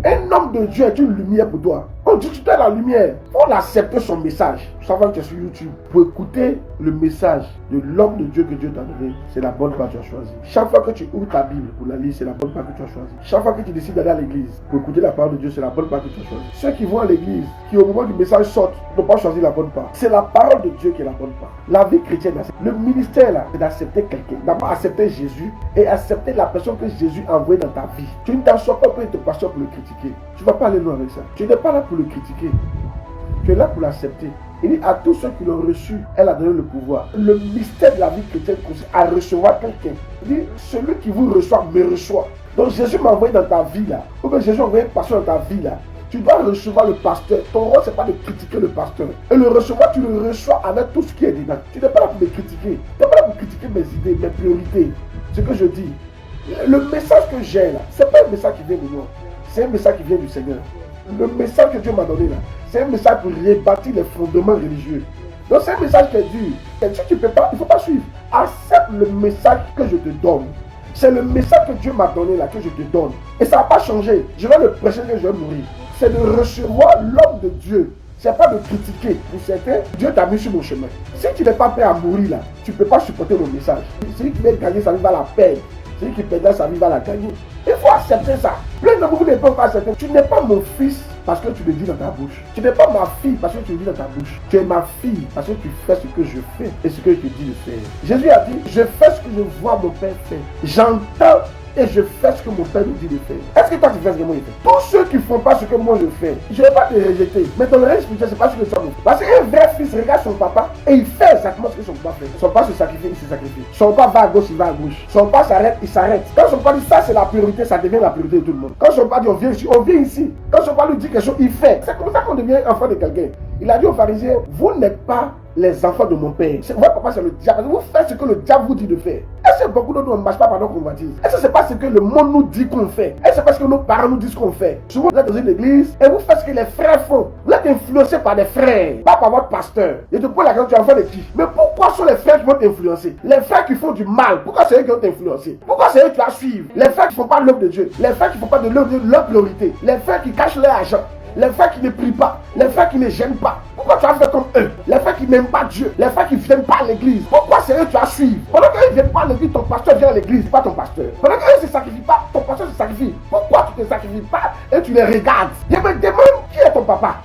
Un homme de Dieu est une lumière pour toi. On dit que tu es la lumière. Il faut accepter son message. Ça va que tu es sur YouTube. Pour écouter le message de l'homme de Dieu que Dieu t'a donné, c'est la bonne part que tu as choisie. Chaque fois que tu ouvres ta Bible pour la lire, c'est la bonne part que tu as choisie. Chaque fois que tu décides d'aller à l'église pour écouter la parole de Dieu, c'est la bonne part que tu as choisie. Ceux qui vont à l'église, qui au moment du message sortent, n'ont pas choisi la bonne part. C'est la parole de Dieu qui est la bonne part. La vie chrétienne, le ministère là, c'est d'accepter quelqu'un. D'abord accepter Jésus et accepter la personne que Jésus a envoyée dans ta vie. Tu ne t'assois pas pour être pasteur pour le critiquer. Tu ne vas pas aller loin avec ça. Tu n'es pas là pour le critiquer. Tu es là pour l'accepter. Il dit à tous ceux qui l'ont reçu, elle a donné le pouvoir. Le mystère de la vie chrétienne consiste à recevoir quelqu'un. Il dit, celui qui vous reçoit me reçoit. Donc Jésus m'a envoyé dans ta vie là. Ou bien Jésus a envoyé un pasteur dans ta vie là. Tu dois recevoir le pasteur. Ton rôle, ce n'est pas de critiquer le pasteur. Et le recevoir, tu le reçois avec tout ce qui est dedans. Tu n'es pas là pour me critiquer. Tu n'es pas là pour critiquer mes idées, mes priorités. Ce que je dis. Le message que j'ai là, ce n'est pas un message qui vient de moi. C'est un message qui vient du Seigneur. Le message que Dieu m'a donné là, c'est un message pour rebâtir les fondements religieux. Donc c'est un message qui est dur. Et si tu ne peux pas, il ne faut pas suivre. Accepte le message que je te donne. C'est le message que Dieu m'a donné là, que je te donne. Et ça n'a pas changé. Je vais le prêcher que je vais mourir. C'est de recevoir l'homme de Dieu. C'est pas de critiquer. Pour certains, Dieu t'a mis sur mon chemin. Si tu n'es pas prêt à mourir là, tu ne peux pas supporter mon message. Celui qui veut gagner sa vie va la perdre. Celui qui perdra sa vie va la gagner. Il faut accepter ça. Plein de vous ne peuvent pas accepter. Tu n'es pas mon fils parce que tu le dis dans ta bouche. Tu n'es pas ma fille parce que tu le dis dans ta bouche. Tu es ma fille parce que tu fais ce que je fais et ce que je te dis de faire. Jésus a dit, je fais ce que je vois mon Père faire. J'entends et je fais ce que mon Père me dit de faire. Est-ce que toi tu fais ce que moi je fais? Tous ceux qui ne font pas ce que moi je fais, je ne vais pas te rejeter. Mais ton règne spirituel, c'est pas ce que tu as. Parce qu'un vrai fils regarde son papa et il fait exactement ce que son papa fait. Son papa se sacrifie, il se sacrifie. Son papa va à gauche, il va à gauche. Son papa s'arrête, il s'arrête. Quand son papa dit ça c'est la priorité, ça devient la priorité de tout le monde. Quand son papa dit on vient ici, on vient ici. Quand son papa lui dit quelque chose, il fait. C'est comme ça qu'on devient enfant de quelqu'un. Il a dit aux pharisiens, vous n'êtes pas les enfants de mon père. Votre papa c'est le diable. Vous faites ce que le diable vous dit de faire. Est-ce que beaucoup d'autres ne marchent pas pendant qu'on baptise? Est-ce que c'est pas ce que le monde nous dit qu'on fait? Est-ce que c'est parce que nos parents nous disent qu'on fait? Souvent vous êtes dans une église et vous faites ce que les frères font. Vous êtes influencé par des frères, pas par votre pasteur. Et tu poses la question, tu es enfant de qui? Mais pourquoi sont les frères qui vont t'influencer? Les frères qui font du mal, pourquoi c'est eux qui vont t'influencer? Pourquoi c'est eux qui doivent suivre? Les frères qui ne font pas l'œuvre de Dieu, les frères qui ne font pas de l'œuvre de leur priorité, les frères qui cachent leur argent, les frères qui ne prient pas, les frères qui ne gênent pas. Pourquoi tu as fait comme eux? Les frères qui n'aiment pas Dieu, les frères qui ne viennent pas à l'église. Pourquoi c'est eux que tu as suivre? Pendant qu'eux ne viennent pas à l'église, ton pasteur vient à l'église, pas ton pasteur. Pendant qu'eux ne se sacrifient pas, ton pasteur se sacrifie. Pourquoi tu ne te sacrifies pas et tu les regardes? Je me demande qui est ton papa?